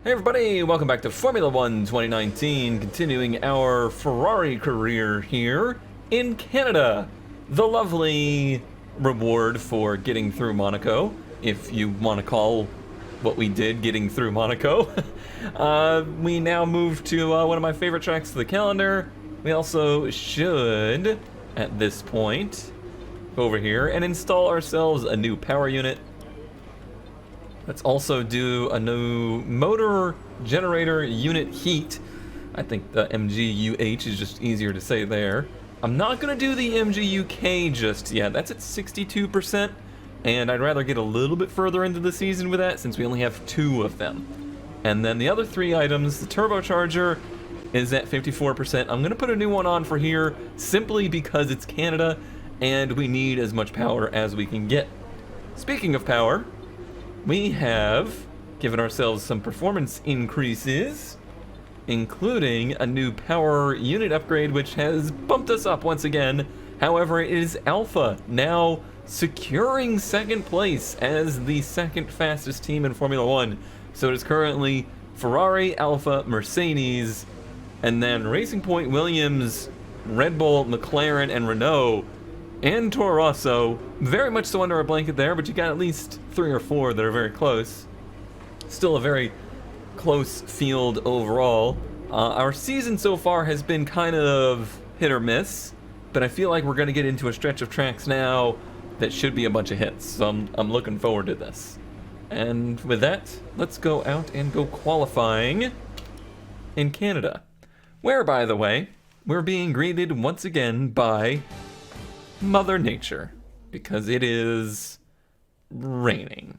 Hey everybody, welcome back to Formula 1 2019, continuing our Ferrari career here in Canada. The lovely reward for getting through Monaco, if you want to call what we did getting through Monaco. We now move to one of my favorite tracks of the calendar. We also should, at this point, go over here and install ourselves a new power unit. Let's also do a new motor generator unit heat. I think the MGUH is just easier to say there. I'm not going to do the MGUK just yet. That's at 62%, and I'd rather get a little bit further into the season with that since we only have 2 of them. And then the other 3 items, the turbocharger is at 54%. I'm going to put a new one on for here simply because it's Canada and we need as much power as we can get. Speaking of power, we have given ourselves some performance increases, including a new power unit upgrade, which has bumped us up once again. However, it is Alpha now securing second place as the second fastest team in Formula 1. So it is currently Ferrari, Alpha, Mercedes, and then Racing Point, Williams, Red Bull, McLaren, and Renault. And Toro Rosso, very much so under our blanket there, but you got at least 3 or 4 that are very close. Still a very close field overall. Our season so far has been kind of hit or miss, but I feel like we're going to get into a stretch of tracks now that should be a bunch of hits, so I'm looking forward to this. And with that, let's go out and go qualifying in Canada, where, by the way, we're being greeted once again by Mother Nature, because it is raining.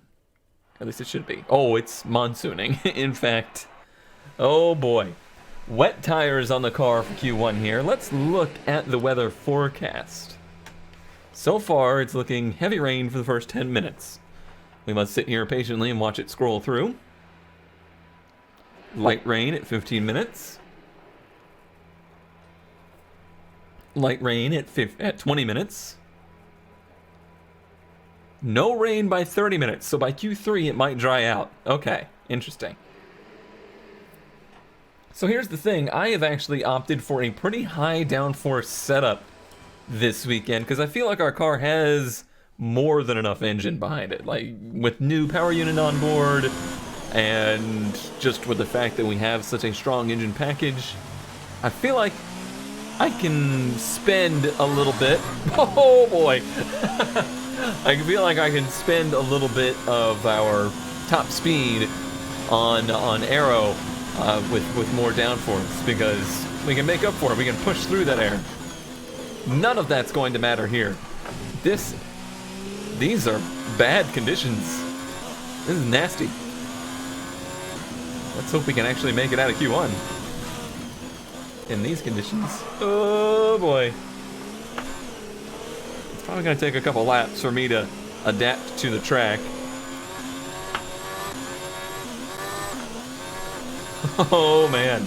At least it should be. Oh, it's monsooning. In fact, oh boy. Wet tires on the car for Q1 here. Let's look at the weather forecast. So far, it's looking heavy rain for the first 10 minutes. We must sit here patiently and watch it scroll through. Light rain at 15 minutes. Light rain at 20 minutes. No rain by 30 minutes, so by Q3 it might dry out. Okay, interesting. So here's the thing, I have actually opted for a pretty high downforce setup this weekend because I feel like our car has more than enough engine behind it. Like, with new power unit on board, and just with the fact that we have such a strong engine package, I feel like I can spend a little bit. Oh boy. I feel like I can spend a little bit of our top speed on aero with more downforce, because we can make up for it. We can push through that air. None of that's going to matter here. These are bad conditions. This is nasty. Let's hope we can actually make it out of Q1 in these conditions. Oh boy. It's probably going to take a couple laps for me to adapt to the track. Oh man.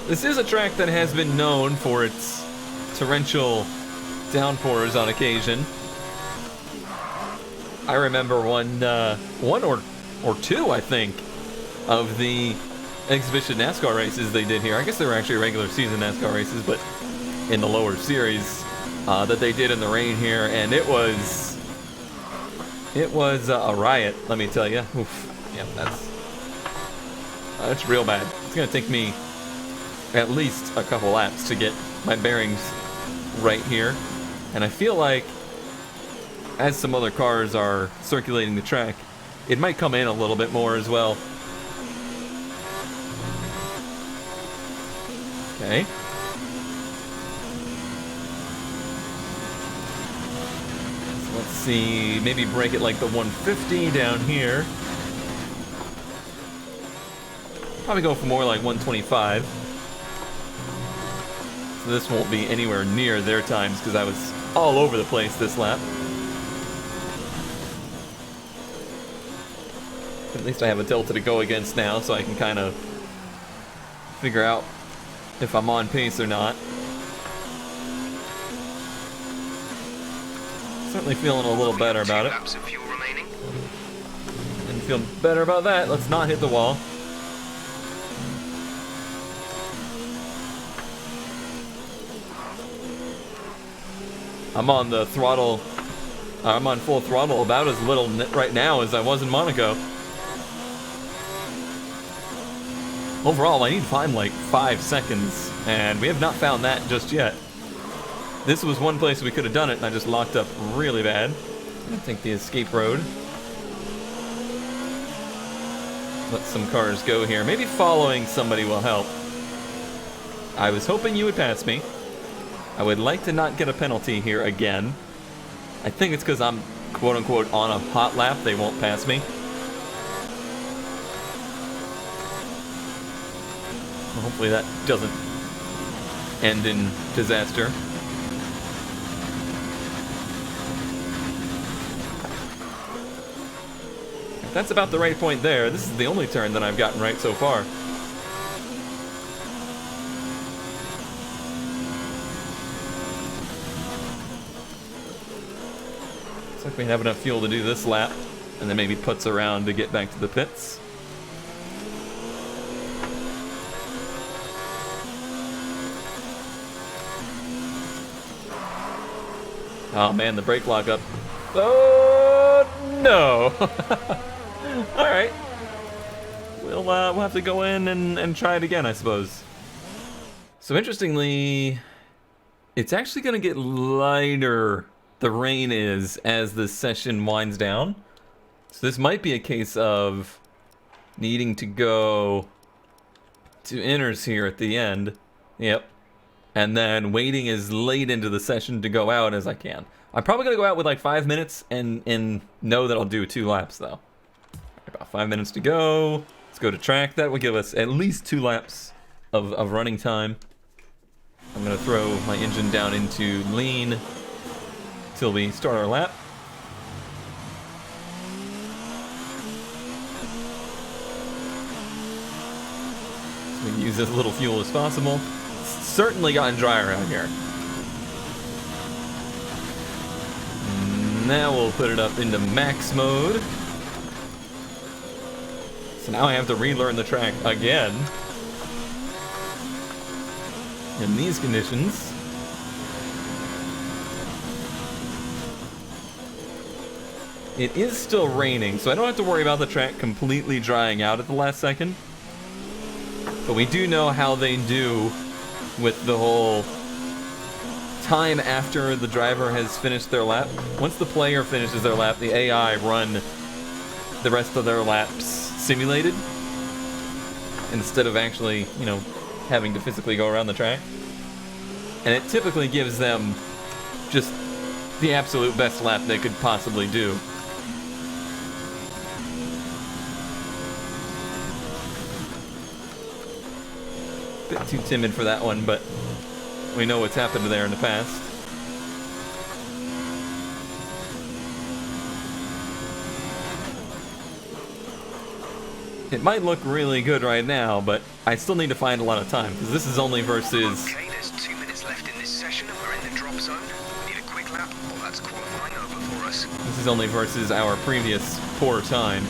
This is a track that has been known for its torrential downpours on occasion. I remember one or two, I think, of the exhibition NASCAR races they did here. I guess they were actually regular season NASCAR races, but in the lower series that they did in the rain here, and it was a riot, let me tell you. Oof. Yeah, that's real bad. It's gonna take me at least a couple laps to get my bearings right here, and I feel like as some other cars are circulating the track, it might come in a little bit more as well. Okay. So let's see, maybe break it like the 150 down here. Probably go for more like 125. So this won't be anywhere near their times because I was all over the place this lap. At least I have a delta to go against now, so I can kind of figure out if I'm on pace or not. Certainly feeling a little better about it. feel better about that. Let's not hit the wall. I'm on the throttle. I'm on full throttle about as little right now as I was in Monaco. Overall, I need to find like 5 seconds, and we have not found that just yet. This was one place we could have done it, and I just locked up really bad. I'm gonna take the escape road. Let some cars go here. Maybe following somebody will help. I was hoping you would pass me. I would like to not get a penalty here again. I think it's because I'm quote-unquote on a hot lap. They won't pass me. Well, hopefully that doesn't end in disaster. That's about the right point there. This is the only turn that I've gotten right so far. Looks like we have enough fuel to do this lap, and then maybe putts around to get back to the pits. Oh man, the brake lock up. Oh no! Alright. We'll have to go in and try it again, I suppose. So interestingly, it's actually gonna get lighter, the rain is, as the session winds down. So this might be a case of needing to go to inners here at the end. Yep. And then waiting as late into the session to go out as I can. I'm probably gonna go out with like 5 minutes and know that I'll do 2 laps though. About 5 minutes to go. Let's go to track. That will give us at least 2 laps of running time. I'm gonna throw my engine down into lean till we start our lap. So we can use as little fuel as possible. It's certainly gotten drier out here. Now we'll put it up into max mode. So now I have to relearn the track again. In these conditions. It is still raining, so I don't have to worry about the track completely drying out at the last second. But we do know how they do with the whole time after the driver has finished their lap. Once the player finishes their lap, the AI run the rest of their laps simulated instead of actually, you know, having to physically go around the track. And it typically gives them just the absolute best lap they could possibly do. Bit too timid for that one, but we know what's happened there in the past. It might look really good right now, but I still need to find a lot of time, because this is only versus... Okay, there's 2 minutes left in this session, and we're in the drop zone. Need a quick lap, or that's qualifying over for us. This is only versus our previous poor time.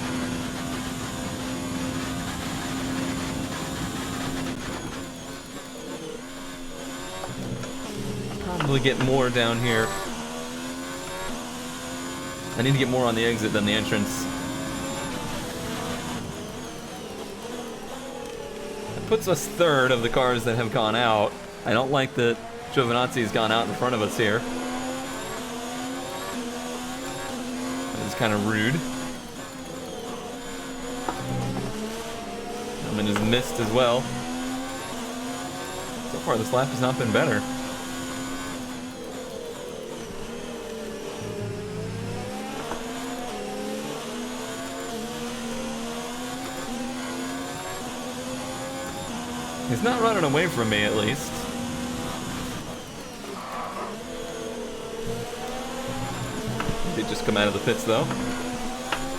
Probably get more down here. I need to get more on the exit than the entrance. That puts us third of the cars that have gone out. I don't like that Giovinazzi's gone out in front of us here. That is kind of rude. Hellman has missed as well. So far this lap has not been better. He's not running away from me, at least. He did just come out of the pits, though.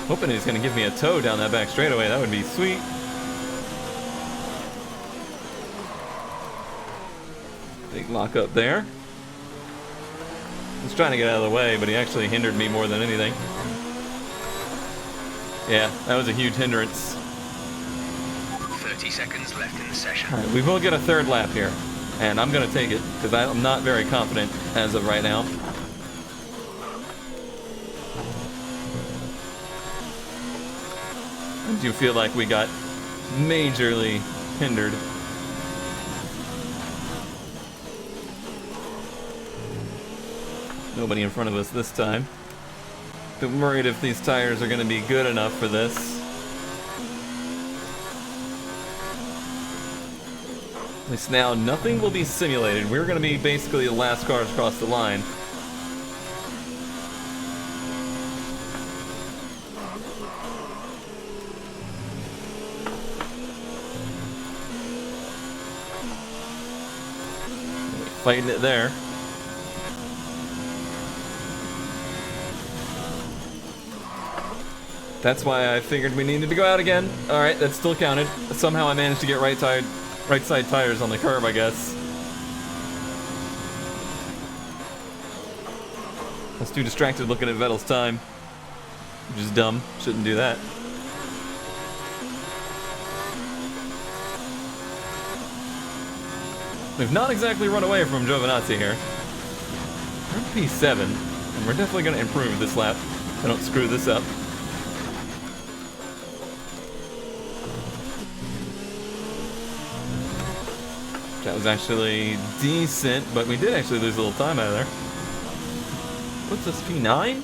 Hoping he's going to give me a tow down that back straightaway. That would be sweet. Big lock up there. He's trying to get out of the way, but he actually hindered me more than anything. Yeah, that was a huge hindrance. 30 seconds left in the session. All right, we will get a third lap here, and I'm going to take it because I'm not very confident as of right now. I do feel like we got majorly hindered. Nobody in front of us this time. I'm worried if these tires are going to be good enough for this. At least now, nothing will be simulated. We're going to be basically the last cars across the line. Fighting it there. That's why I figured we needed to go out again. Alright, that still counted. Somehow I managed to get right side tires on the curb, I guess. I was too distracted looking at Vettel's time. Which is dumb. Shouldn't do that. We've not exactly run away from Giovinazzi here. We're P7, and we're definitely going to improve this lap. I don't screw this up. That was actually decent, but we did actually lose a little time out of there. What's this, P9?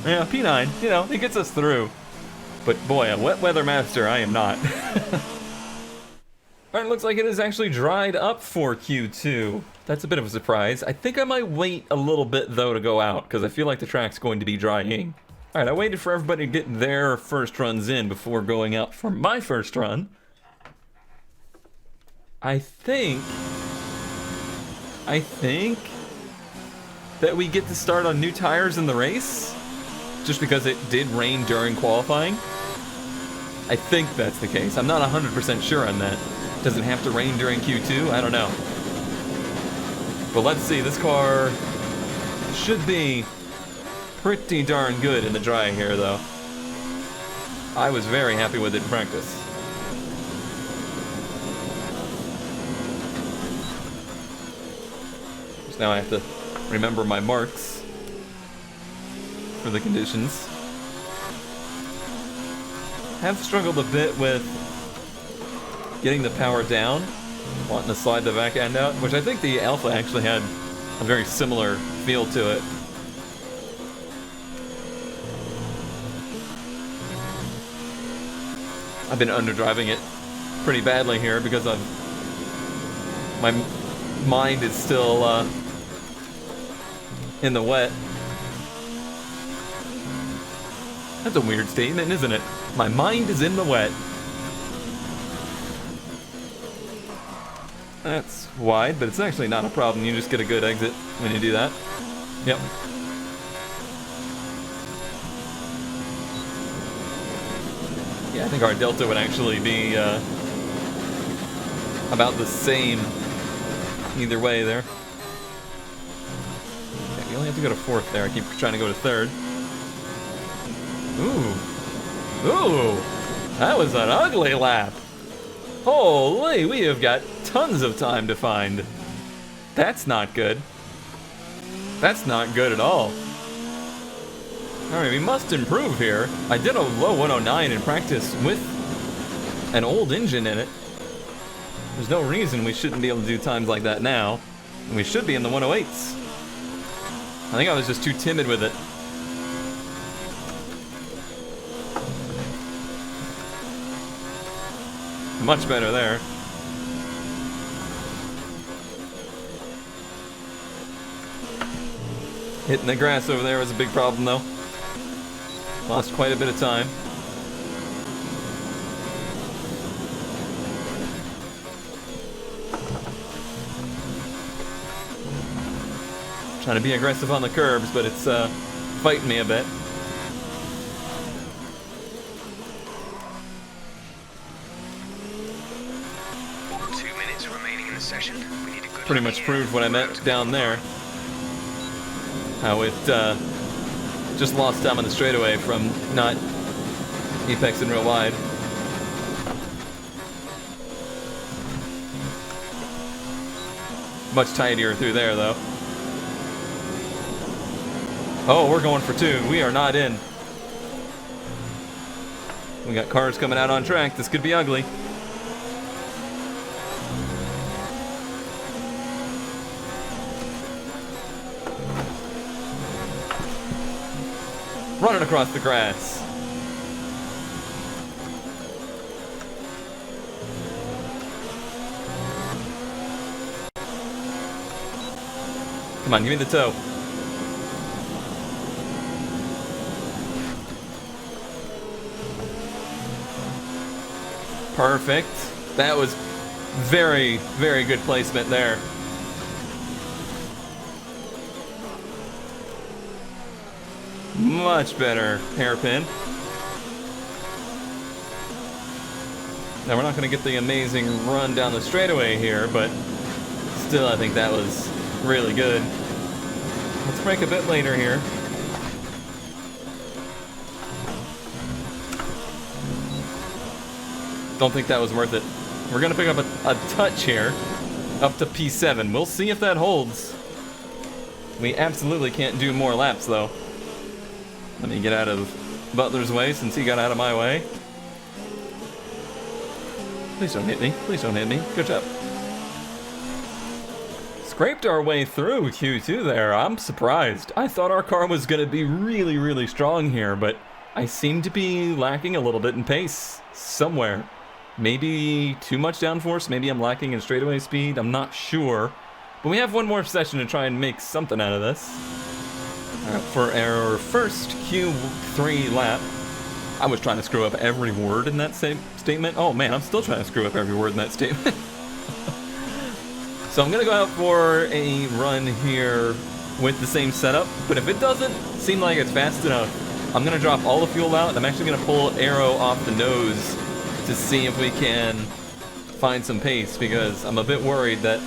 Yeah, P9. You know, it gets us through. But boy, a wet weather master, I am not. Alright, looks like it is actually dried up for Q2. That's a bit of a surprise. I think I might wait a little bit, though, to go out, because I feel like the track's going to be drying. Alright, I waited for everybody to get their first runs in before going out for my first run. I think that we get to start on new tires in the race, just because it did rain during qualifying. I think that's the case. I'm not 100% sure on that. Does it have to rain during Q2? I don't know. But let's see, this car should be pretty darn good in the dry here, though. I was very happy with it in practice. Now I have to remember my marks for the conditions. Have struggled a bit with getting the power down, wanting to slide the back end out, which I think the Alpha actually had a very similar feel to it. I've been underdriving it pretty badly here because my mind is still in the wet. That's a weird statement, isn't it? My mind is in the wet. That's wide, but it's actually not a problem. You just get a good exit when you do that. Yep. Yeah, I think our delta would actually be about the same either way there. We only have to go to fourth there. I keep trying to go to third. Ooh, that was an ugly lap. Holy, we have got tons of time to find. That's not good. That's not good at all. Alright, we must improve here. I did a low 109 in practice with an old engine in it. There's no reason we shouldn't be able to do times like that now. And we should be in the 108s. I think I was just too timid with it. Much better there. Hitting the grass over there was a big problem, though. Lost quite a bit of time. Trying to be aggressive on the curbs, but it's fighting me a bit. Pretty much proved what I meant down there. How it Just lost time on the straightaway from not apexing real wide. Much tidier through there, though. Oh, we're going for 2. We are not in. We got cars coming out on track. This could be ugly. Running across the grass. Come on, give me the toe. Perfect. That was very, very good placement there. Much better hairpin. Now we're not going to get the amazing run down the straightaway here, but still I think that was really good. Let's break a bit later here. Don't think that was worth it. We're going to pick up a touch here, up to P7. We'll see if that holds. We absolutely can't do more laps, though. Let me get out of Butler's way since he got out of my way. Please don't hit me. Please don't hit me. Good job. Scraped our way through Q2 there. I'm surprised. I thought our car was going to be really, really strong here, but I seem to be lacking a little bit in pace somewhere. Maybe too much downforce. Maybe I'm lacking in straightaway speed. I'm not sure. But we have one more session to try and make something out of this. For our first Q3 lap, I was trying to screw up every word in that same statement. Oh man, I'm still trying to screw up every word in that statement. So I'm going to go out for a run here with the same setup. But if it doesn't seem like it's fast enough, I'm going to drop all the fuel out. And I'm actually going to pull Aero off the nose to see if we can find some pace, because I'm a bit worried that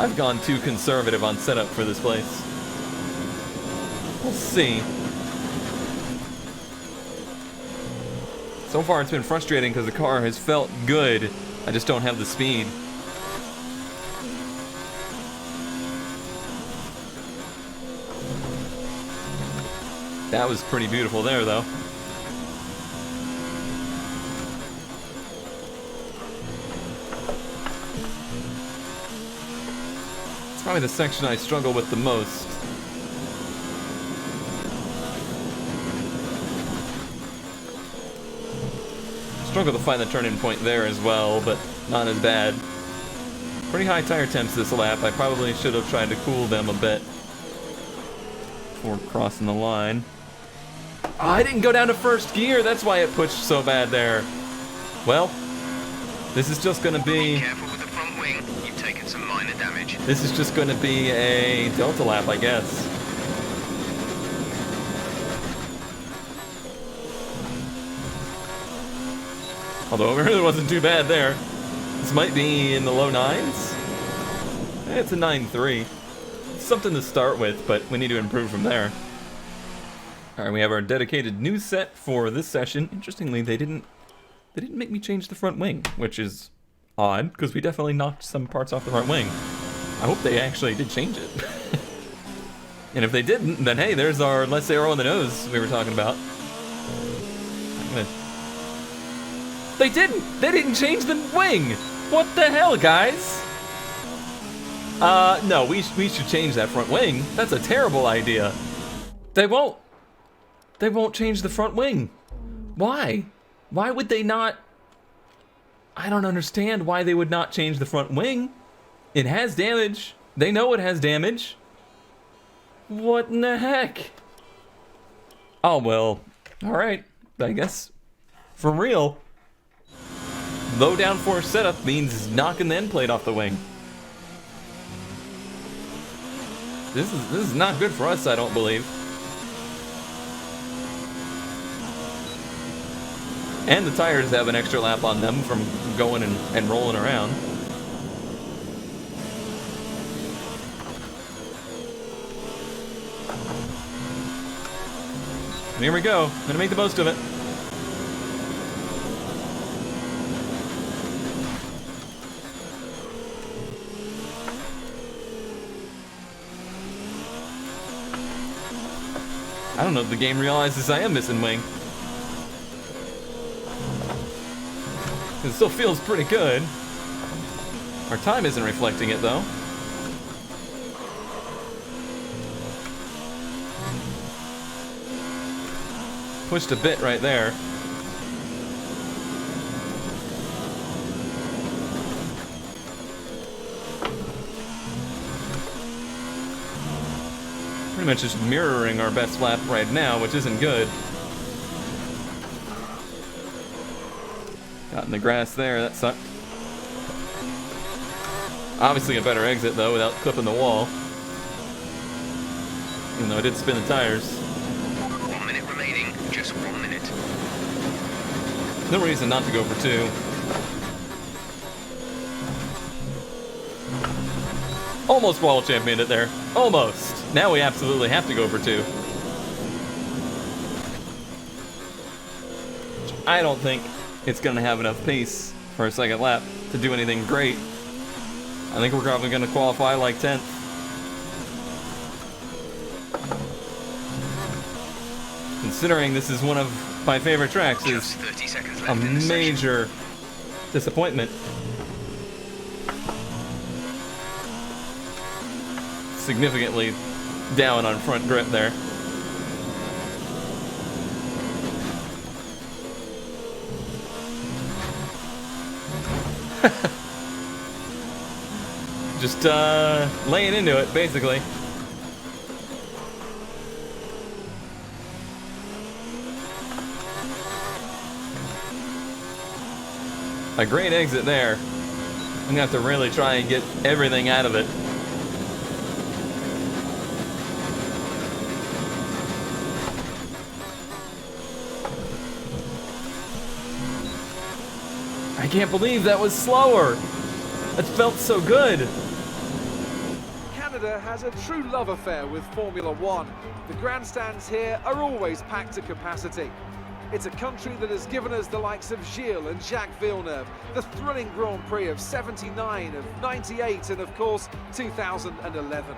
I've gone too conservative on setup for this place. We'll see. So far it's been frustrating because the car has felt good. I just don't have the speed. That was pretty beautiful there, though. It's probably the section I struggle with the most. Struggle to find the turning point there as well, but not as bad. Pretty high tire temps this lap. I probably should have tried to cool them a bit before crossing the line. Oh, I didn't go down to first gear. That's why it pushed so bad there. Well, this is just going to be... Careful with the front wing. You've taken some minor damage. This is just going to be a Delta lap, I guess. Although it really wasn't too bad there. This might be in the low 9s. It's a 9.3. Something to start with, but we need to improve from there. Alright, we have our dedicated new set for this session. Interestingly, they didn't make me change the front wing, which is odd, because we definitely knocked some parts off the front wing. I hope they actually did change it. And if they didn't, then hey, there's our less aero on the nose we were talking about. They didn't! They didn't change the wing! What the hell, guys? No, we should change that front wing. That's a terrible idea. They won't change the front wing. Why? Why would they not? I don't understand why they would not change the front wing. It has damage. They know it has damage. What in the heck? Oh, well, alright. I guess, for real. Low downforce setup means knocking the end plate off the wing. This is not good for us, I don't believe. And the tires have an extra lap on them from going and rolling around. And here we go. I'm gonna make the most of it. I don't know if the game realizes I am missing wing. It still feels pretty good. Our time isn't reflecting it though. Pushed a bit right there. Pretty much just mirroring our best lap right now, which isn't good. Got in the grass there, that sucked. Obviously a better exit though without clipping the wall. Even though I did spin the tires. 1 minute remaining, just 1 minute. No reason not to go for 2. Almost wall championed it there. Almost. Now we absolutely have to go for 2. I don't think it's going to have enough pace for a second lap to do anything great. I think we're probably going to qualify like 10th. Considering this is one of my favorite tracks, is 30 seconds left a in the major disappointment. Significantly down on front grip there. Just laying into it, basically. A great exit there. I'm gonna have to really try and get everything out of it. I can't believe that was slower. It felt so good. Canada has a true love affair with Formula One. The grandstands here are always packed to capacity. It's a country that has given us the likes of Gilles and Jacques Villeneuve, the thrilling Grand Prix of '79, of '98, and of course 2011.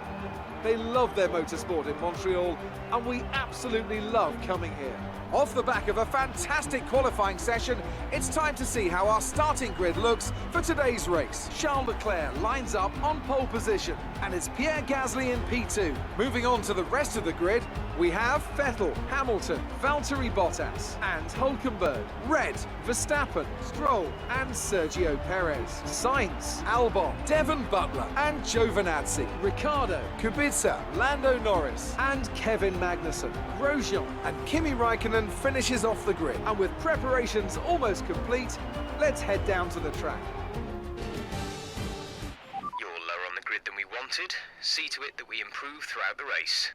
They love their motorsport in Montreal, and we absolutely love coming here. Off the back of a fantastic qualifying session, it's time to see how our starting grid looks for today's race. Charles Leclerc lines up on pole position, and it's Pierre Gasly in P2. Moving on to the rest of the grid, we have Vettel, Hamilton, Valtteri Bottas, and Hülkenberg. Red, Verstappen, Stroll, and Sergio Perez. Sainz, Albon, Devon Butler, and Giovinazzi. Ricciardo, Kubica, Lando Norris, and Kevin Magnussen. Grosjean and Kimi Raikkonen finishes off the grid. And with preparations almost complete, let's head down to the track. You're lower on the grid than we wanted. See to it that we improve throughout the race.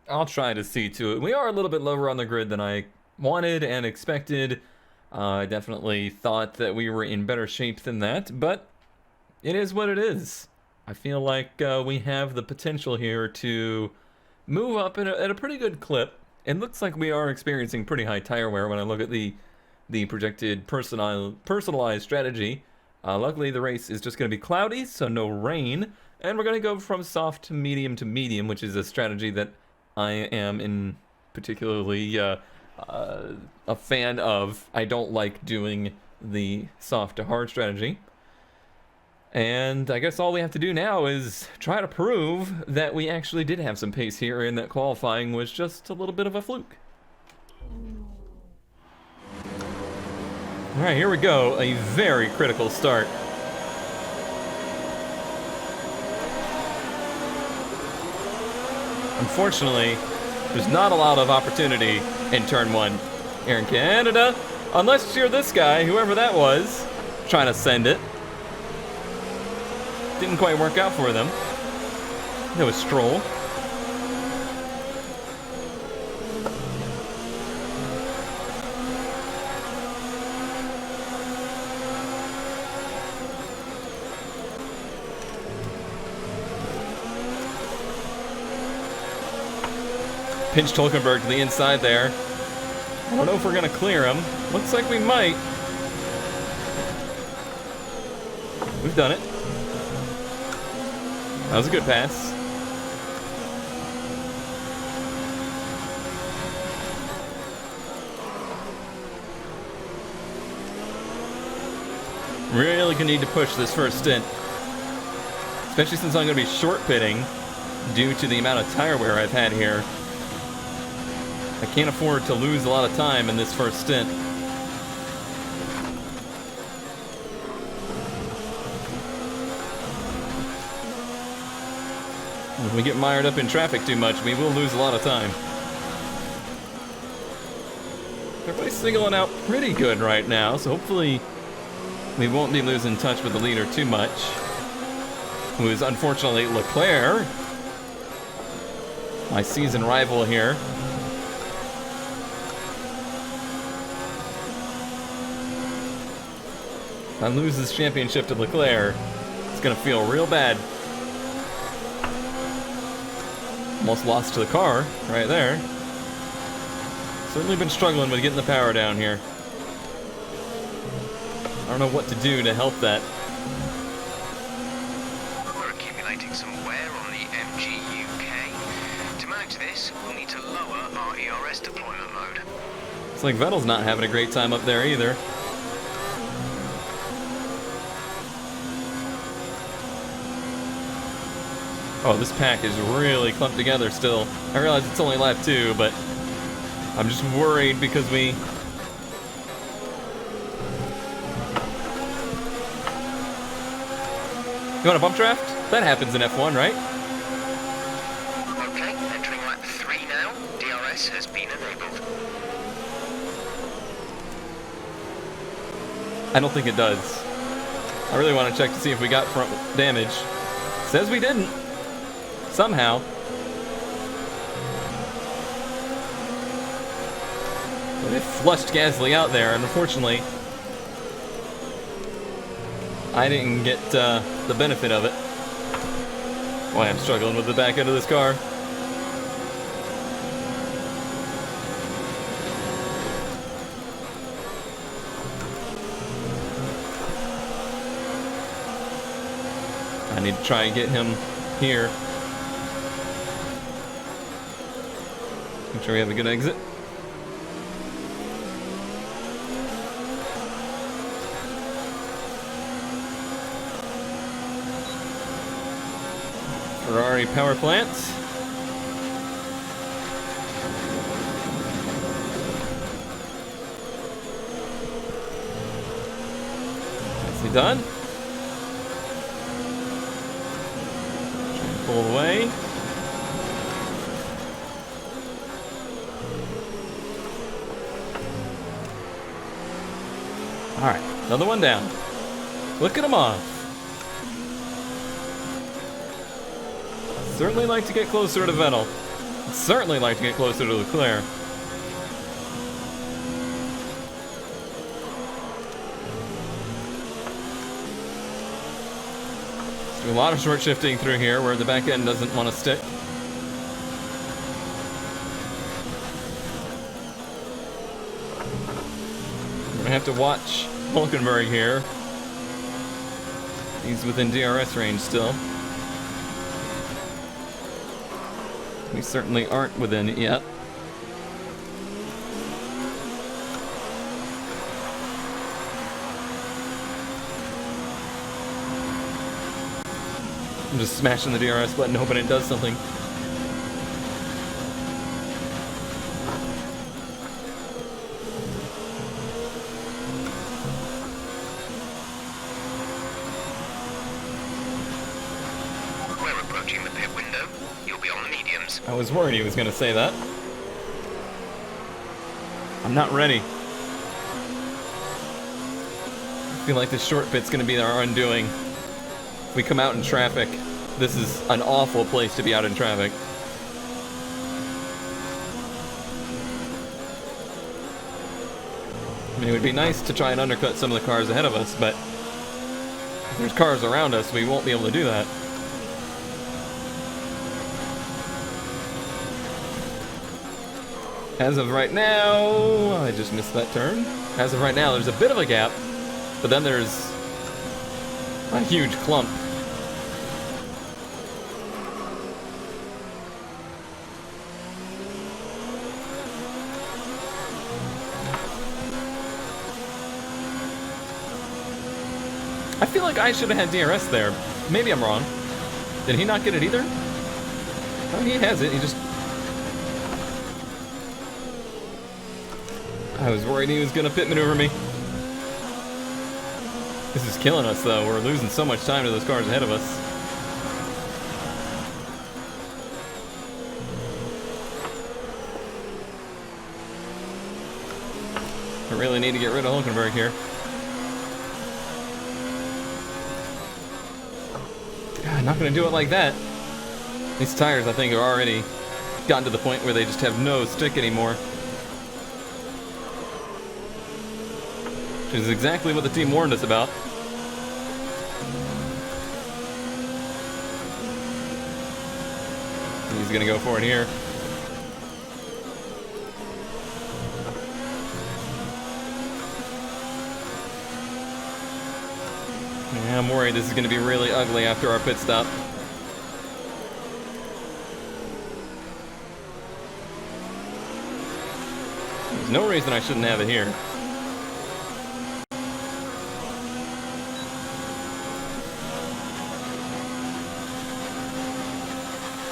I'll try to see to it. We are a little bit lower on the grid than I wanted and expected. I definitely thought that we were in better shape than that, but it is what it is. I feel like we have the potential here to move up at a pretty good clip. It looks like we are experiencing pretty high tire wear when I look at the projected personalized strategy. Luckily, the race is just going to be cloudy, so no rain. And we're going to go from soft to medium, which is a strategy that I am in particularly a fan of. I don't like doing the soft to hard strategy. And I guess all we have to do now is try to prove that we actually did have some pace here and that qualifying was just a little bit of a fluke. All right, here we go. A very critical start. Unfortunately, there's not a lot of opportunity in turn 1 here in Canada, unless you're this guy, whoever that was, trying to send it. Didn't quite work out for them. That was Stroll. Pinch Tolkenberg to the inside there. I don't know if we're gonna clear him. Looks like we might. We've done it. That was a good pass. Really gonna need to push this first stint. Especially since I'm gonna be short pitting due to the amount of tire wear I've had here. I can't afford to lose a lot of time in this first stint. If we get mired up in traffic too much, we will lose a lot of time. Everybody's singling out pretty good right now, so hopefully we won't be losing touch with the leader too much. Who is unfortunately Leclerc, my season rival here. If I lose this championship to Leclerc, it's gonna feel real bad. Almost lost to the car right there. Certainly been struggling with getting the power down here. I don't know what to do to help that. We're accumulating some wear on the MGUK. To manage this, we'll need to lower our ERS deployment mode. It's like Vettel's not having a great time up there either. Oh, this pack is really clumped together still. I realize it's only lap 2, but I'm just worried because we... You want a bump draft? That happens in F1, right? Okay, entering lap 3 now. DRS has been enabled. I don't think it does. I really want to check to see if we got front damage. Says we didn't. Somehow. But it flushed Gasly out there, and unfortunately, I didn't get the benefit of it. Boy, I'm struggling with the back end of this car. I need to try and get him here. Make sure we have a good exit. Ferrari power plant. Nicely done. Pull away. Alright, another one down. Look at him off. Certainly like to get closer to Vettel. Certainly like to get closer to Leclerc. Let's do a lot of short shifting through here where the back end doesn't want to stick. I have to watch Hulkenberg here. He's within DRS range still. We certainly aren't within it yet. I'm just smashing the DRS button hoping it does something. Approaching the pit window, you'll be on the mediums. I was worried he was going to say that. I'm not ready. I feel like this short pit's going to be our undoing. If we come out in traffic, this is an awful place to be out in traffic. I mean, it would be nice to try and undercut some of the cars ahead of us, but if there's cars around us, we won't be able to do that. As of right now, I just missed that turn. As of right now, there's a bit of a gap, but then there's a huge clump. I feel like I should have had DRS there. Maybe I'm wrong. Did he not get it either? Oh, he has it. He just... I was worried he was going to pit maneuver me. This is killing us, though. We're losing so much time to those cars ahead of us. I really need to get rid of Hulkenberg here. God, not going to do it like that. These tires, I think, have already gotten to the point where they just have no stick anymore. Which is exactly what the team warned us about. He's going to go for it here. Yeah, I'm worried this is going to be really ugly after our pit stop. There's no reason I shouldn't have it here.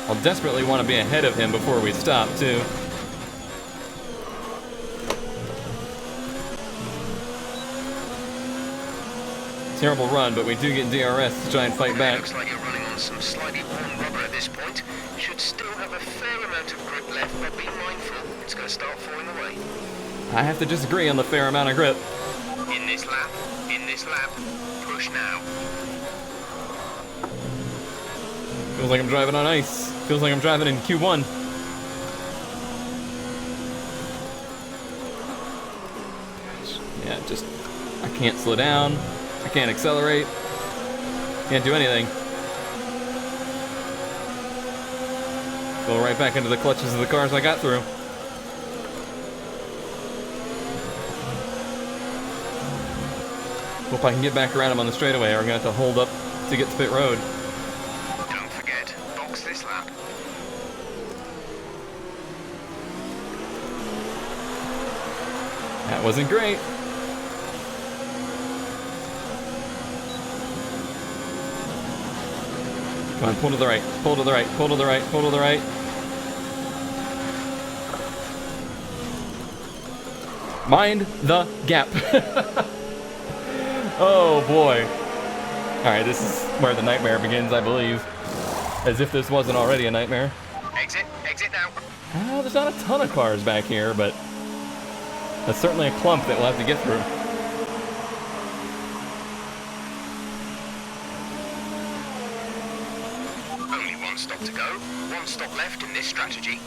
I'll desperately want to be ahead of him before we stop, too. Terrible run, but we do get DRS to try and fight back. Looks like you're running on some slightly worn rubber at this point. Should still have a fair amount of grip left, but be mindful, it's going to start falling away. I have to disagree on the fair amount of grip. In this lap, push now. Feels like I'm driving on ice. Feels like I'm driving in Q1. Yeah, just, I can't slow down. I can't accelerate. Can't do anything. Go right back into the clutches of the cars I got through. Hope I can get back around him on the straightaway, or I'm going to have to hold up to get to pit road. Don't forget, box this lap. That wasn't great. Come on, pull to the right, pull to the right, pull to the right, pull to the right. Mind the gap. Oh boy. Alright, this is where the nightmare begins, I believe. As if this wasn't already a nightmare. Exit now. There's not a ton of cars back here, but that's certainly a clump that we'll have to get through. Only one stop to go. One stop left in this strategy.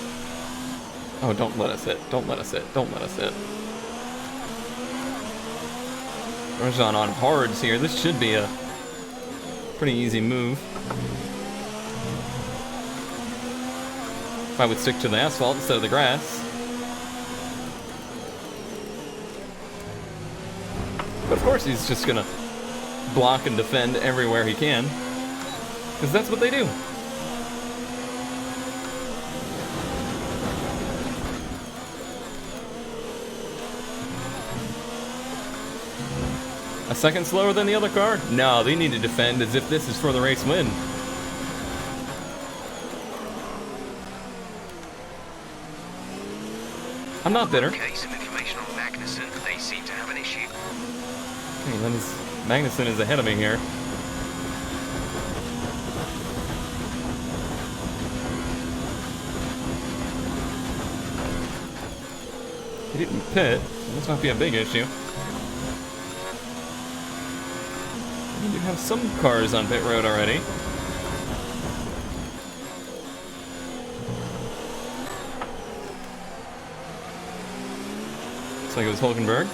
Oh, don't let us hit. Don't let us hit. Don't let us hit. Grosjean on hards here. This should be a pretty easy move. If I would stick to the asphalt instead of the grass. But of course he's just gonna block and defend everywhere he can. Because that's what they do. A second slower than the other car? No, they need to defend as if this is for the race win. I'm not bitter. Okay, some information on Magnussen. They seem to have an issue. Okay, then Magnussen is ahead of me here. He didn't pit, so this might be a big issue. We do have some cars on pit road already. Looks like it was Hulkenberg.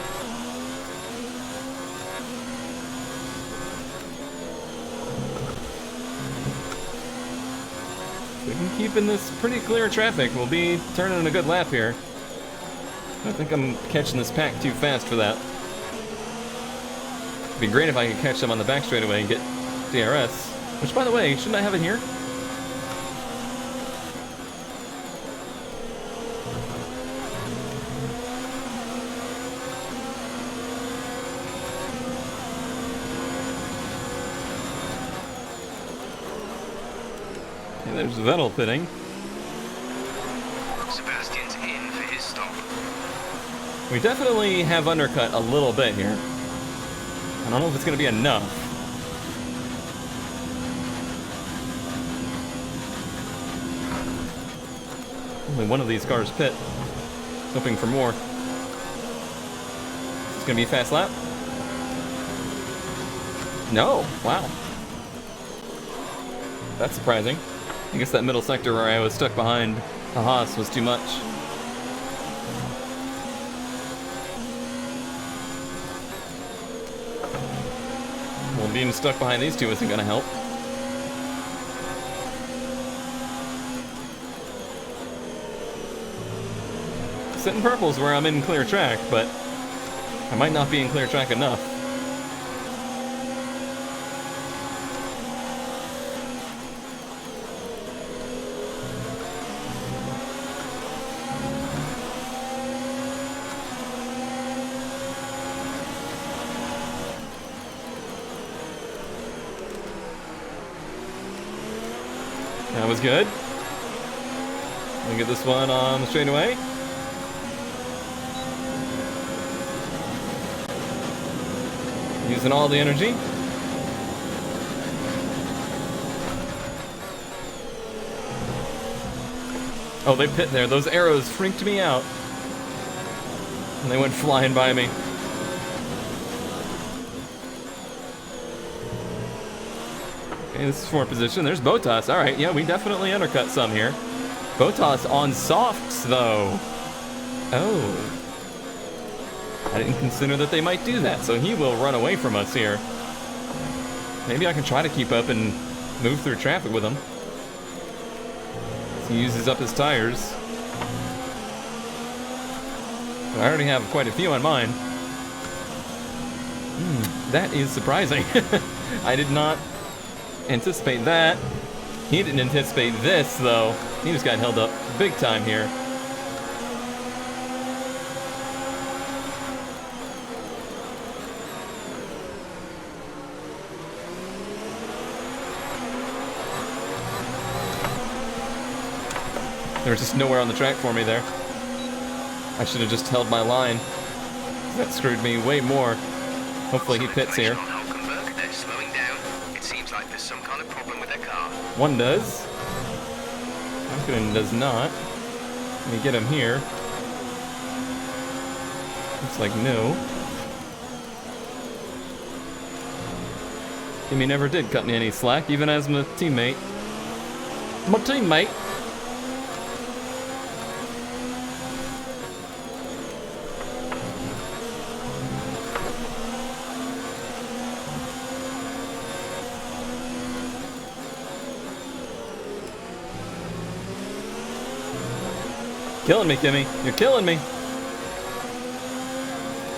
If we can keep in this pretty clear traffic, we'll be turning in a good lap here. I think I'm catching this pack too fast for that. It'd be great if I could catch them on the back straightaway and get DRS. Which, by the way, shouldn't I have it here? There's Vettel pitting. Sebastian's in for his stop. We definitely have undercut a little bit here. I don't know if it's going to be enough. Only one of these cars pit. Hoping for more. It's going to be a fast lap. No, wow. That's surprising. I guess that middle sector where I was stuck behind a Haas was too much. Well, being stuck behind these two isn't going to help. Sitting purple's where I'm in clear track, but I might not be in clear track enough. That was good. Let me get this one on the straightaway. Using all the energy. Oh, they pit there. Those arrows freaked me out. And they went flying by me. Okay, this is fourth position. There's Bottas. All right, yeah, we definitely undercut some here. Bottas on softs, though. Oh. I didn't consider that they might do that, so he will run away from us here. Maybe I can try to keep up and move through traffic with him. He uses up his tires. I already have quite a few on mine. That is surprising. I did not anticipate that. He didn't anticipate this, though. He just got held up big time here. There was just nowhere on the track for me there. I should have just held my line. That screwed me way more. Hopefully he pits here. They're slowing down. It seems like there's some kind of problem with their car. One does. Hakkinen does not. Let me get him here. Looks like no. Kimi never did cut me any slack, even as my teammate. My teammate. Killing me, Kimmy. You're killing me.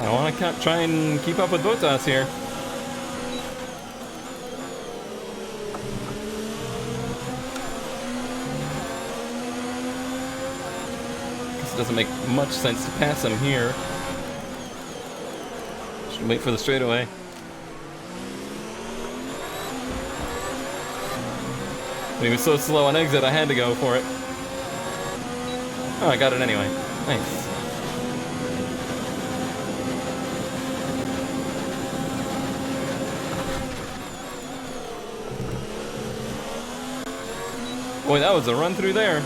I want to try and keep up with Bottas here. Guess it doesn't make much sense to pass him here. Should wait for the straightaway. But he was so slow on exit, I had to go for it. Oh, I got it anyway. Nice. Boy, that was a run through there.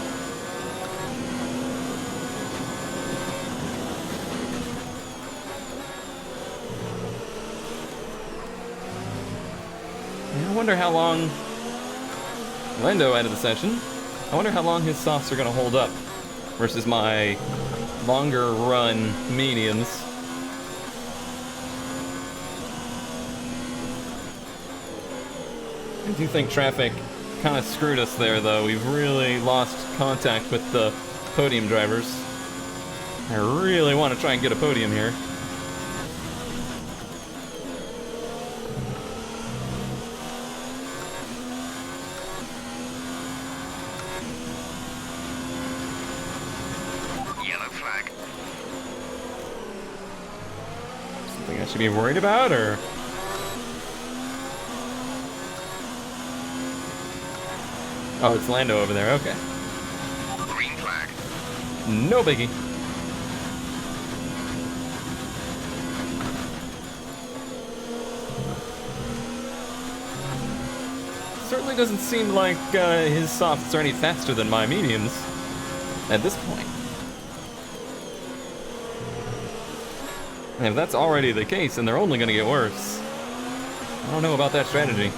I wonder how long... Lando out of the session. I wonder how long his softs are going to hold up versus my longer run mediums. I do think traffic kind of screwed us there, though. We've really lost contact with the podium drivers. I really want to try and get a podium here. Yellow flag. Something I should be worried about, or? Oh, it's Lando over there, okay. Green flag. No biggie. Certainly doesn't seem like his softs are any faster than my mediums at this point. And if that's already the case, then they're only going to get worse. I don't know about that strategy.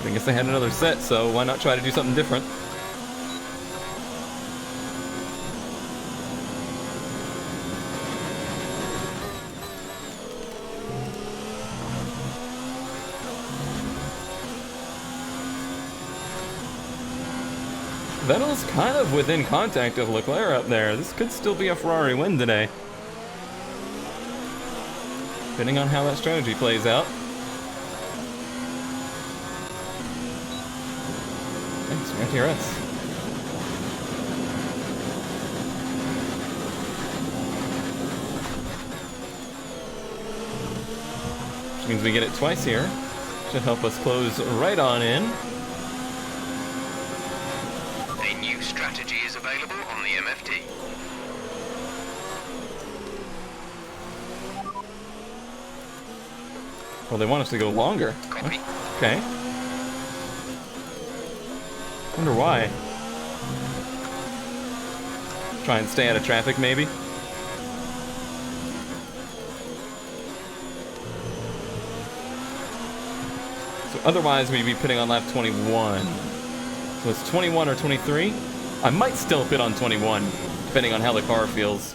I guess they had another set, so why not try to do something different? Vettel's kind of within contact of Leclerc up there. This could still be a Ferrari win today, depending on how that strategy plays out. Thanks, TRS. Which means we get it twice here. Should help us close right on in. A new strategy is available on the MFD. Well, they want us to go longer. Copy. Okay. Wonder why. Try and stay out of traffic, maybe? So otherwise, we'd be pitting on lap 21. So it's 21 or 23? I might still pit on 21, depending on how the car feels.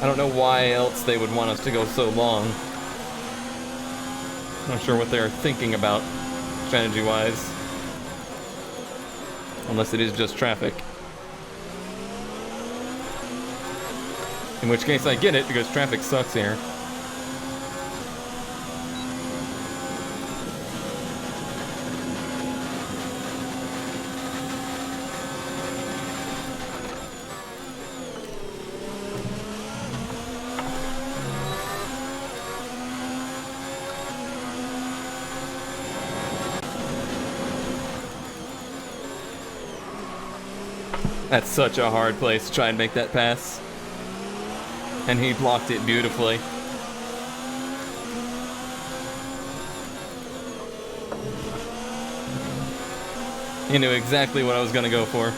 I don't know why else they would want us to go so long. Not sure what they're thinking about, strategy-wise. Unless it is just traffic. In which case I get it, because traffic sucks here. That's such a hard place to try and make that pass. And he blocked it beautifully. He knew exactly what I was gonna go for.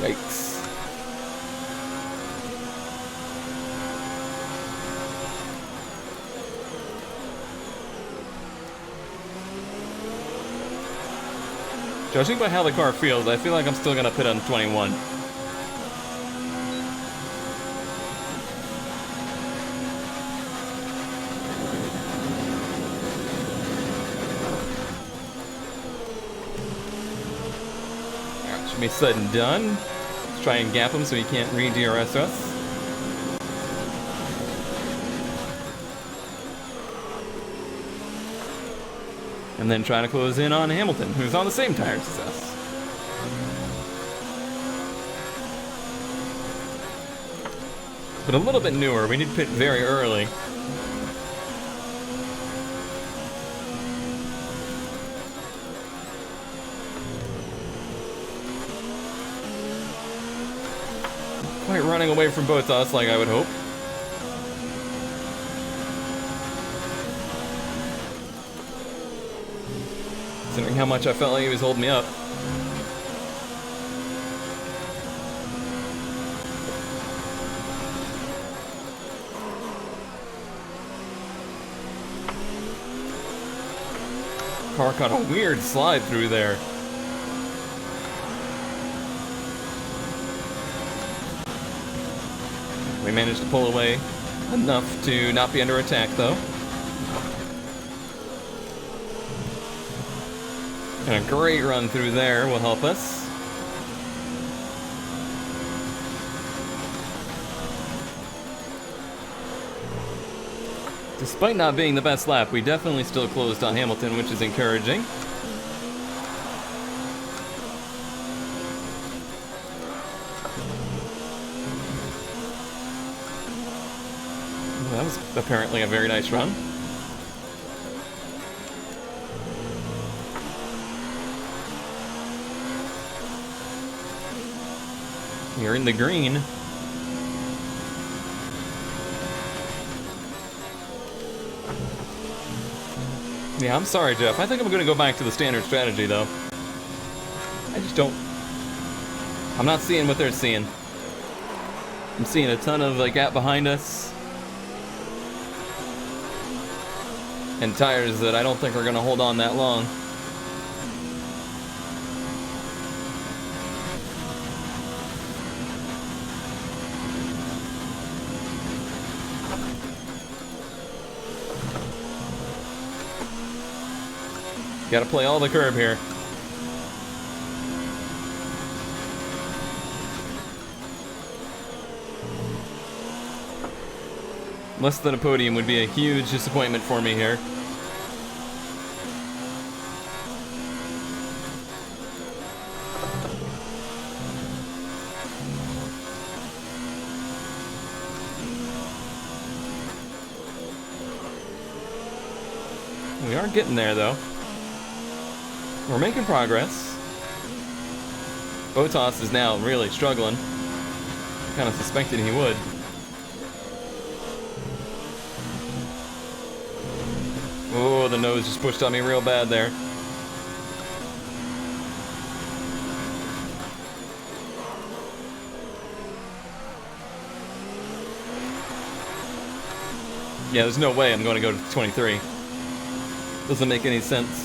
Yikes. Judging by how the car feels, I feel like I'm still gonna pit on 21. Alright, should be said and done. Let's try and gap him so he can't re-DRS us. And then trying to close in on Hamilton, who's on the same tires as us. But a little bit newer, we need to pit very early. Quite running away from both us like I would hope. Considering how much I felt like he was holding me up. Car caught a weird slide through there. We managed to pull away enough to not be under attack, though. And a great run through there will help us. Despite not being the best lap, we definitely still closed on Hamilton, which is encouraging. That was apparently a very nice run. You're in the green. Yeah, I'm sorry, Jeff. I think I'm going to go back to the standard strategy, though. I just don't... I'm not seeing what they're seeing. I'm seeing a ton of gap behind us. And tires that I don't think are going to hold on that long. Gotta play all the curb here. Less than a podium would be a huge disappointment for me here. We are getting there, though. We're making progress. Bottas is now really struggling. Kind of suspected he would. Oh, the nose just pushed on me real bad there. Yeah, there's no way I'm going to go to 23. Doesn't make any sense.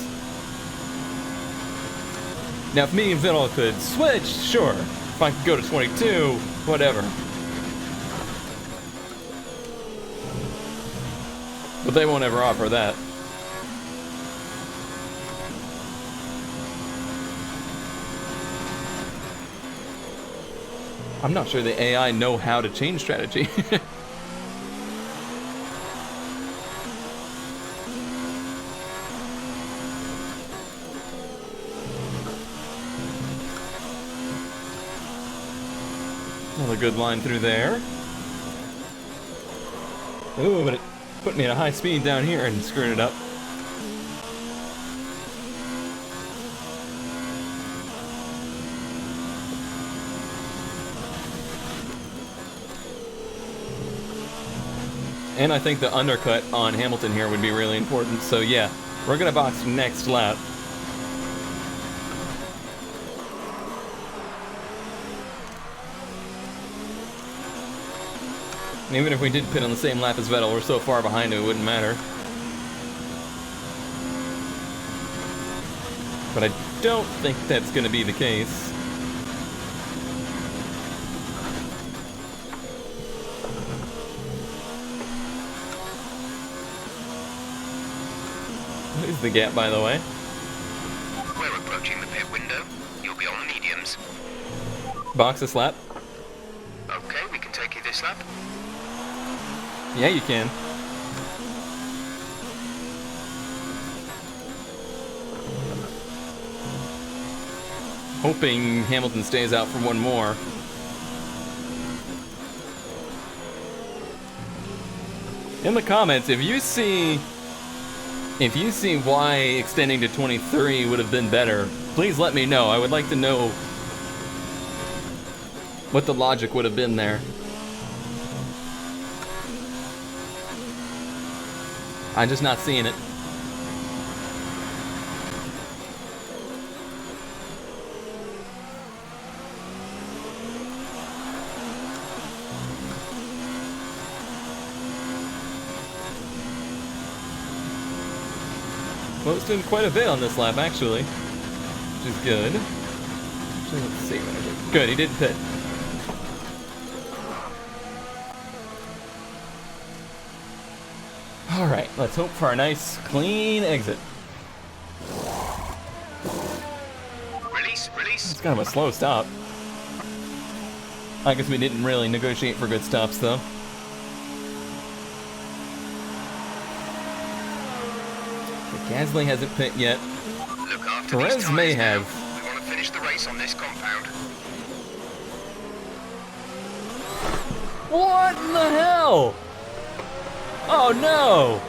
Now, if me and Vettel could switch, sure. If I could go to 22, whatever. But they won't ever offer that. I'm not sure the AI know how to change strategy. Another good line through there. Ooh, but it put me at a high speed down here and screwed it up. And I think the undercut on Hamilton here would be really important. So yeah, we're gonna box next lap. Even if we did pit on the same lap as Vettel, we're so far behind it wouldn't matter. But I don't think that's going to be the case. What is the gap, by the way? We're approaching the pit window. You'll be on mediums. Box this lap? Okay, we can take you this lap. Yeah, you can. Hoping Hamilton stays out for one more. In the comments, if you see why extending to 23 would have been better, please let me know. I would like to know what the logic would have been there. I'm just not seeing it. Close in quite a bit on this lap, actually, which is good. Actually, let's see. Good, he didn't pit. All right, let's hope for a nice, clean exit. Release, release. It's kind of a slow stop. I guess we didn't really negotiate for good stops, though. Gasly hasn't pit yet. Look after Perez these may tyres now. have. We want to finish the race on this compound. What in the hell? Oh no!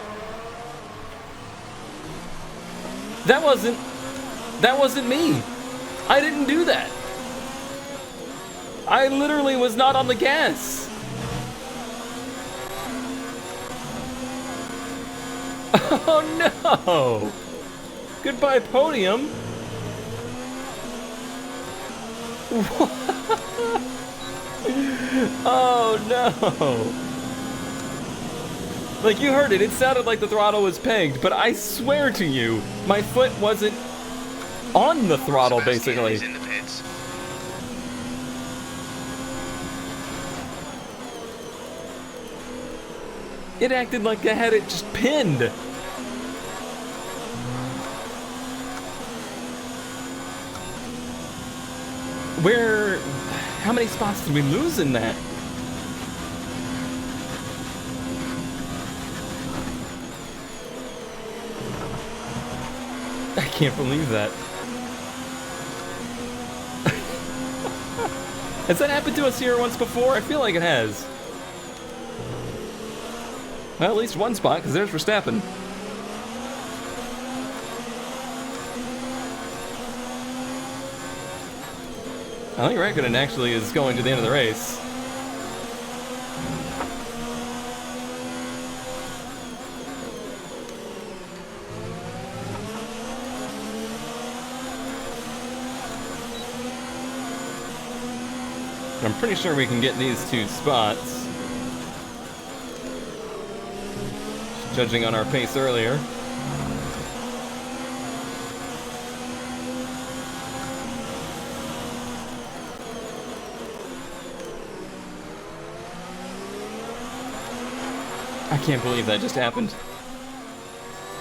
That wasn't me. I didn't do that. I literally was not on the gas. Oh no! Goodbye podium. What? Oh no! Like, you heard it, it sounded like the throttle was pegged, but I swear to you, my foot wasn't on the throttle, Sebastian basically. is in the pits. It acted like I had it just pinned. How many spots did we lose in that? I can't believe that. Has that happened to us here once before? I feel like it has. Well, at least one spot, because there's Verstappen. I think Raikkonen actually is going to the end of the race. I'm pretty sure we can get these two spots. Judging on our pace earlier. I can't believe that just happened.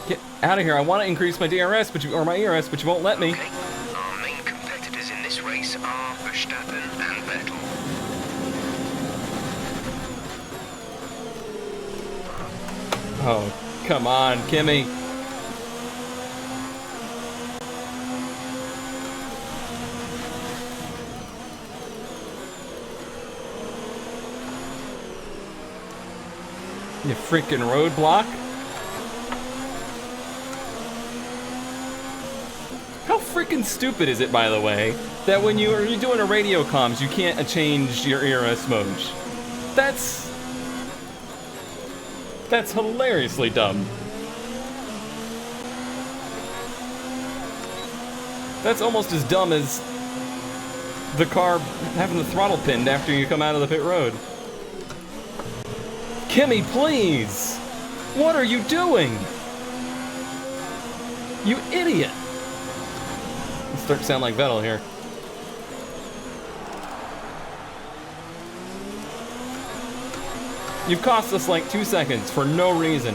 Get out of here. I want to increase my DRS, or my ERS, but you won't let me. Okay. Our main competitors in this race are Verstappen and Vettel. Oh, come on, Kimmy. You freaking roadblock. How freaking stupid is it, by the way, that when you're doing a radio comms, you can't change your ERS mode? That's hilariously dumb. That's almost as dumb as the car having the throttle pinned after you come out of the pit road. Kimmy, please! What are you doing? You idiot! I'm starting to sound like Vettel here. You've cost us like 2 seconds for no reason.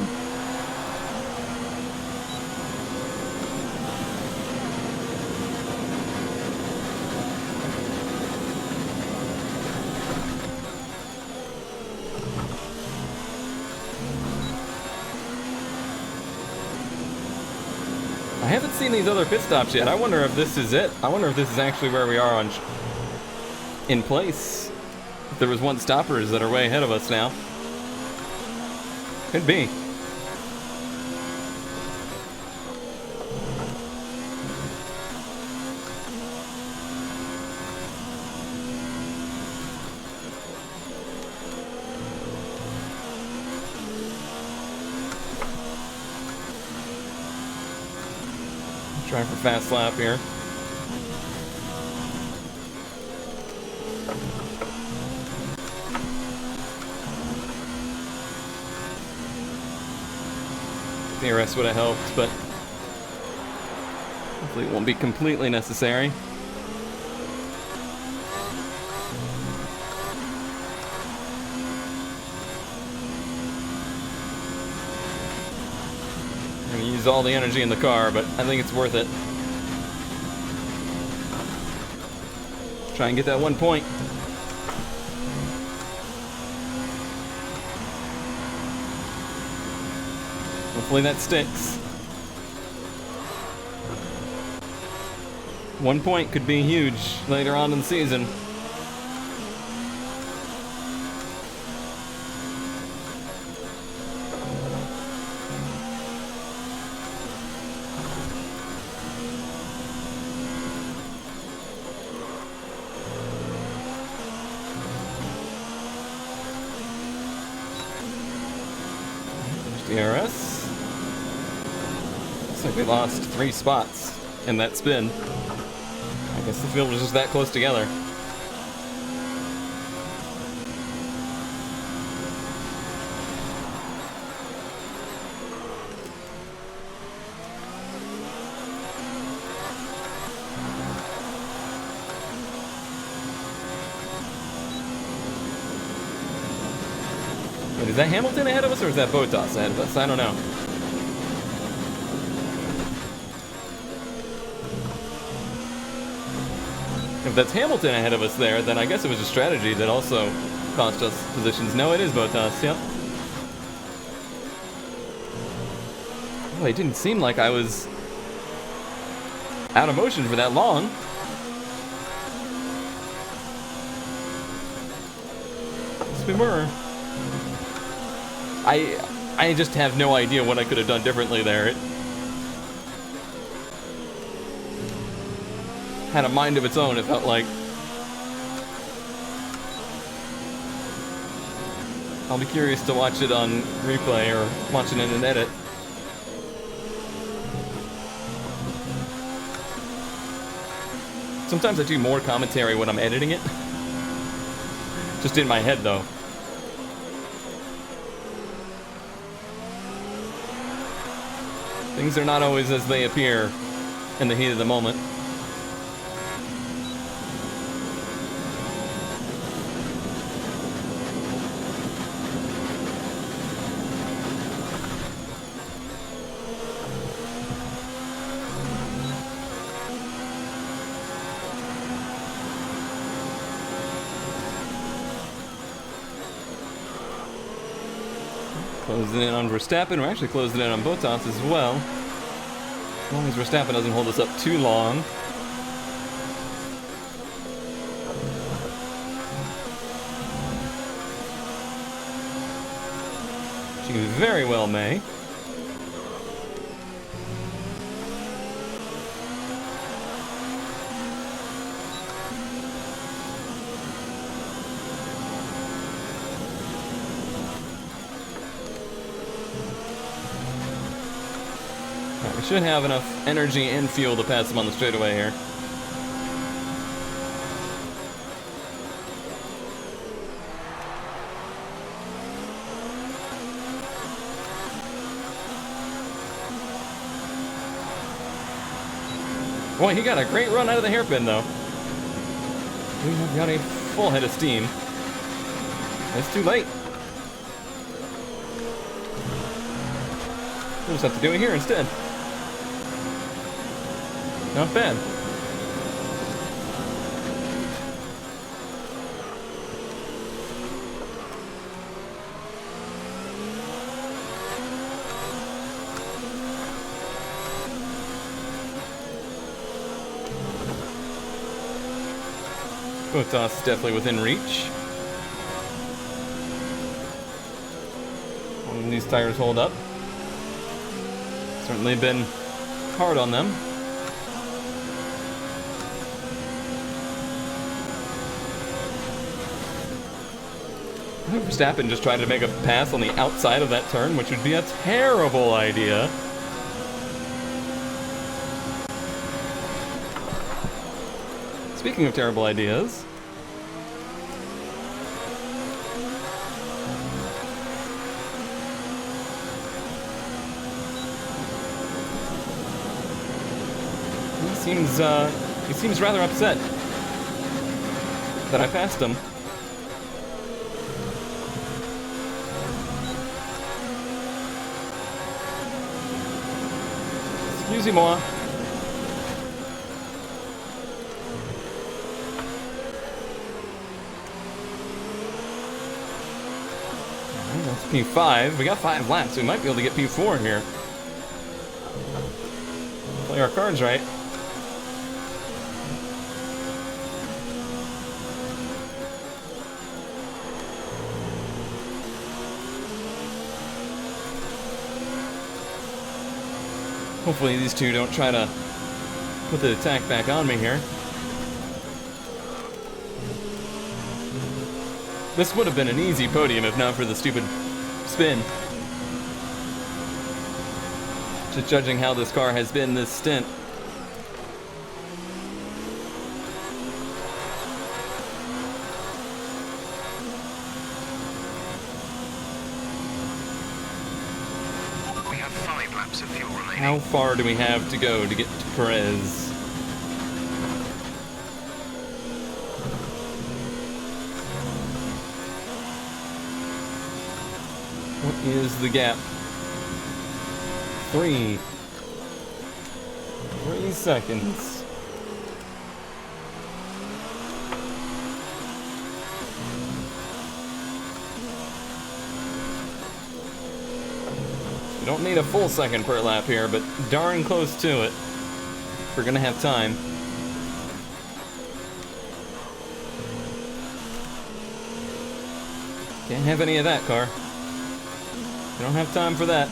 I haven't seen these other pit stops yet. I wonder if this is it. I wonder if this is actually where we are on in place. If there was one stoppers that are way ahead of us now. Could be. Try for fast lap here. DRS would have helped, but Hopefully it won't be completely necessary. I'm gonna use all the energy in the car, but I think it's worth it. Try and get that 1 point. Hopefully that sticks. 1 point could be huge later on in the season. DRS. Looks like we lost 3 spots in that spin. I guess the field was just that close together. Wait, is that Hamilton ahead of us, or is that Bottas ahead of us? I don't know. If that's Hamilton ahead of us there, then I guess it was a strategy that also cost us positions. No, it is Bottas, yep. Oh, it didn't seem like I was out of motion for that long. Yes, we were. I just have no idea what I could have done differently there. It had a mind of its own, it felt like. I'll be curious to watch it on replay or watch it in an edit. Sometimes I do more commentary when I'm editing it. Just in my head, though. Things are not always as they appear in the heat of the moment. Closing in on Verstappen. We're actually closing in on Bottas as well. As long as Verstappen doesn't hold us up too long. She very well may. We should have enough energy and fuel to pass him on the straightaway here. Boy, he got a great run out of the hairpin, though. We have got a full head of steam. It's too late. We'll just have to do it here instead. Not bad. Bottas is definitely within reach. When these tires hold up. Certainly been hard on them. I think Verstappen just tried to make a pass on the outside of that turn, which would be a terrible idea. Speaking of terrible ideas, he seems rather upset that I passed him. Excusez-moi. That's P5. We got 5 laps. We might be able to get P4 here. Play our cards right. Hopefully these two don't try to put the attack back on me here. This would have been an easy podium if not for the stupid spin. Just judging how this car has been this stint. We have 5 laps of fuel remaining. How far do we have to go to get to Perez? What is the gap? 3 seconds. We don't need a full second per lap here, but darn close to it. We're gonna have time. Can't have any of that, car. We don't have time for that.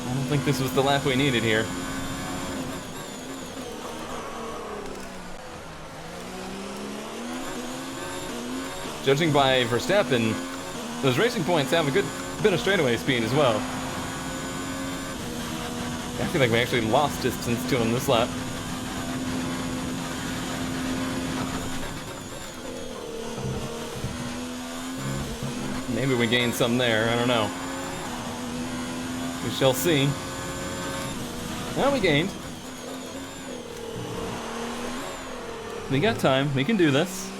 I don't think this was the lap we needed here. Judging by Verstappen, those racing points have a good bit of straightaway speed as well. I feel like we actually lost distance to him this lap. Maybe we gained some there, I don't know. We shall see. Well, we gained. We got time, we can do this.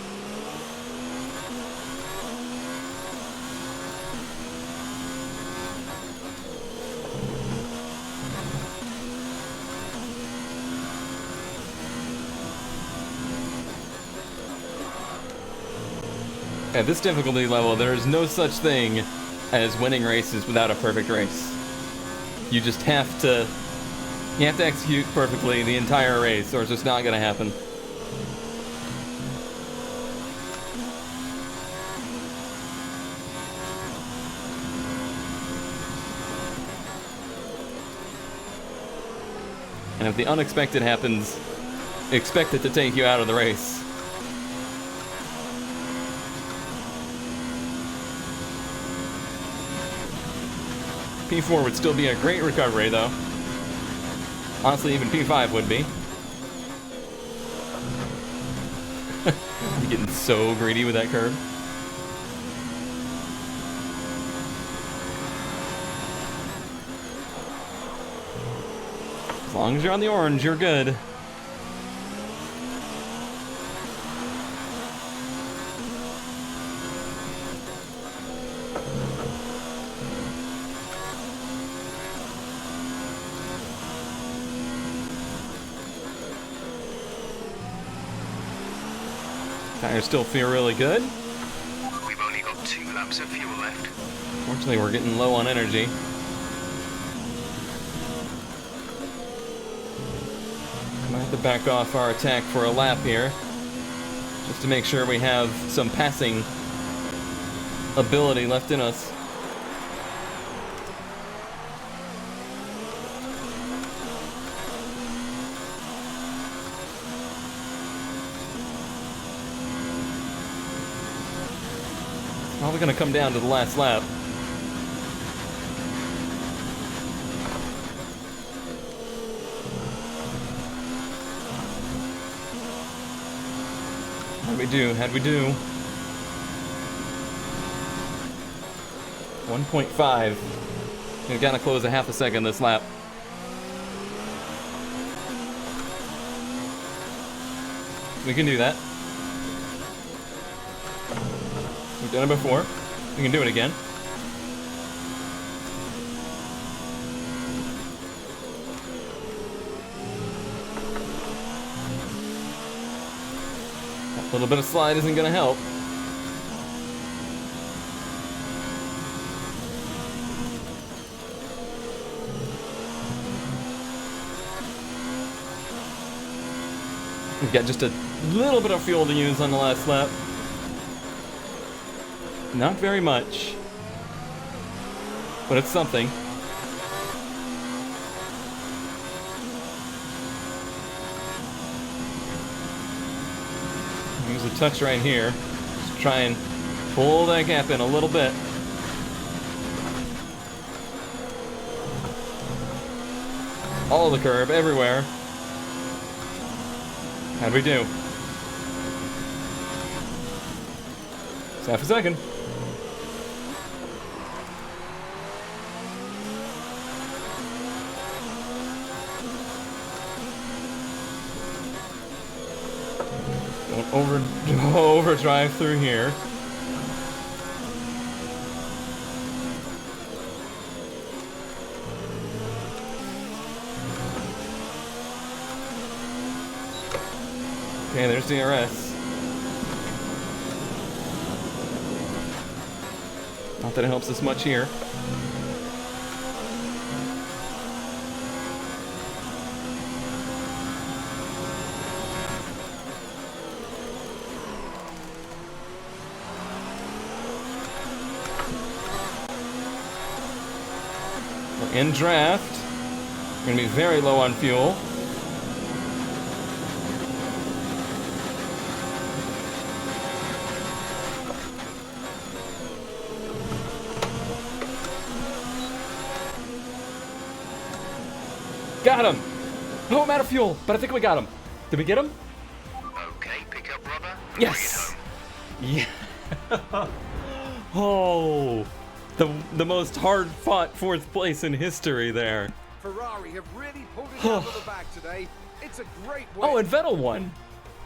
At this difficulty level, there is no such thing as winning races without a perfect race. You just have to execute perfectly the entire race, or it's just not gonna happen. And if the unexpected happens, expect it to take you out of the race. P4 would still be a great recovery, though. Honestly, even P5 would be. I'm getting so greedy with that curve. As long as you're on the orange, you're good. Tires still feel really good. We've only got 2 laps of fuel left. Fortunately, we're getting low on energy. Might have to back off our attack for a lap here, just to make sure we have some passing ability left in us. Probably gonna come down to the last lap. How'd we do? How'd we do? 1.5. We've got to close a half a second this lap. We can do that. We've done it before. We can do it again. A little bit of slide isn't going to help. We've got just a little bit of fuel to use on the last lap. Not very much, but it's something. Use a touch right here. Just try and pull that gap in a little bit. All the curb, everywhere. How'd we do? It's half a second. Don't overdrive through here. Okay, there's DRS. Not that it helps us much here. We're in draft. We're gonna be very low on fuel. Got him! Oh, I'm out of fuel, but I think we got him. Did we get him? Okay, pick up rubber. Yes! Yeah. Oh, the most hard-fought fourth place in history there. Ferrari have really pulled it out of the bag today. It's a great win. Oh, and Vettel won.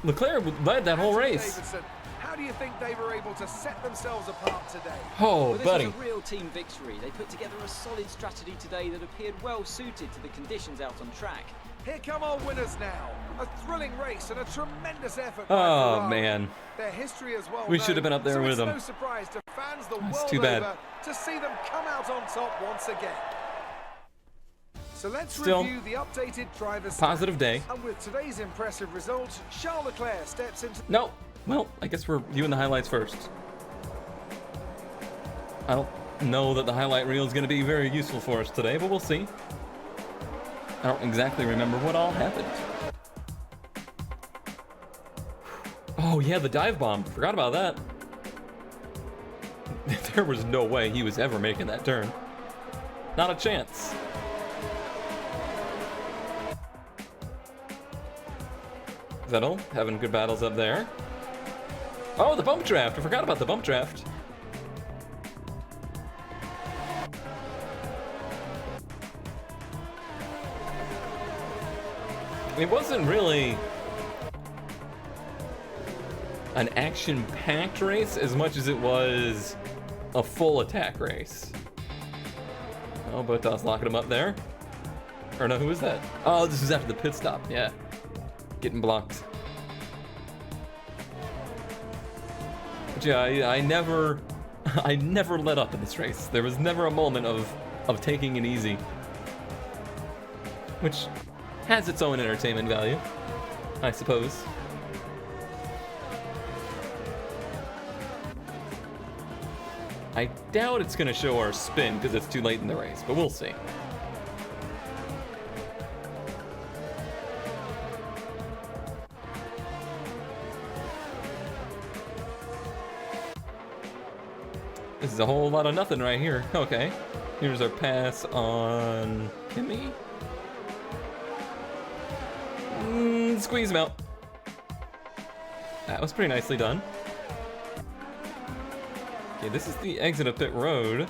Leclerc led that whole race. Davidson, how do you think they were able to set themselves apart today? Oh, Well, this buddy. was a real team victory. They put together a solid strategy today that appeared well suited to the conditions out on track. Here come our winners now. A thrilling race and a tremendous effort by Oh, Ferrari. man. Their history as well. We should have been up there so with it's them. no surprise to fans the That's world too bad. over to see them come out on top once again. So let's Still, review the updated driver's positive stats. day. And with today's impressive result, Charles Leclerc steps into No. Well, I guess we're viewing the highlights first. I don't know that the highlight reel is going to be very useful for us today, but we'll see. I don't exactly remember what all happened. Oh yeah, the dive bomb. Forgot about that. There was no way he was ever making that turn. Not a chance. Vettel having good battles up there. Oh, the bump draft. I forgot about the bump draft. It wasn't really an action-packed race as much as it was a full attack race. Oh, Bottas locking him up there. Or no, who was that? Oh, this was after the pit stop. Yeah, getting blocked. But yeah, I never let up in this race. There was never a moment of taking it easy, which has its own entertainment value, I suppose. I doubt it's gonna show our spin because it's too late in the race, but we'll see. This is a whole lot of nothing right here. Okay, here's our pass on Kimmy. Squeeze him out. That was pretty nicely done. Okay, this is the exit of pit road.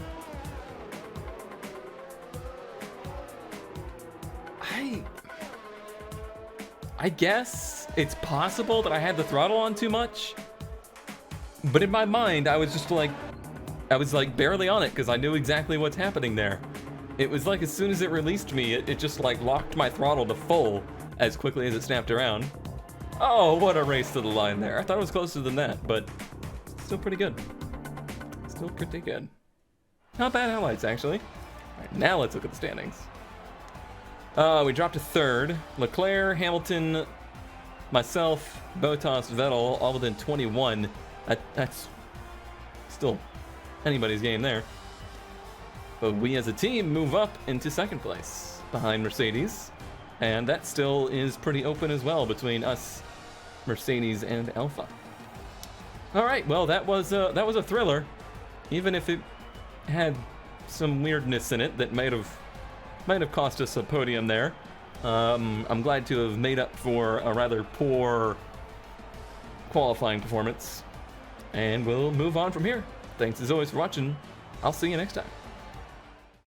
I guess it's possible that I had the throttle on too much, but in my mind, I was like barely on it because I knew exactly what's happening there. It was like as soon as it released me, it just like locked my throttle to full as quickly as it snapped around. Oh, what a race to the line there. I thought it was closer than that, but still pretty good. Still pretty good. Not bad highlights, actually. All right, now let's look at the standings. We dropped to third. Leclerc, Hamilton, myself, Bottas, Vettel, all within 21. That's still anybody's game there. But we as a team move up into second place behind Mercedes. And that still is pretty open as well between us, Mercedes, and Alpha. All right, well, that was a thriller. Even if it had some weirdness in it that might have cost us a podium there. I'm glad to have made up for a rather poor qualifying performance. And we'll move on from here. Thanks as always for watching. I'll see you next time.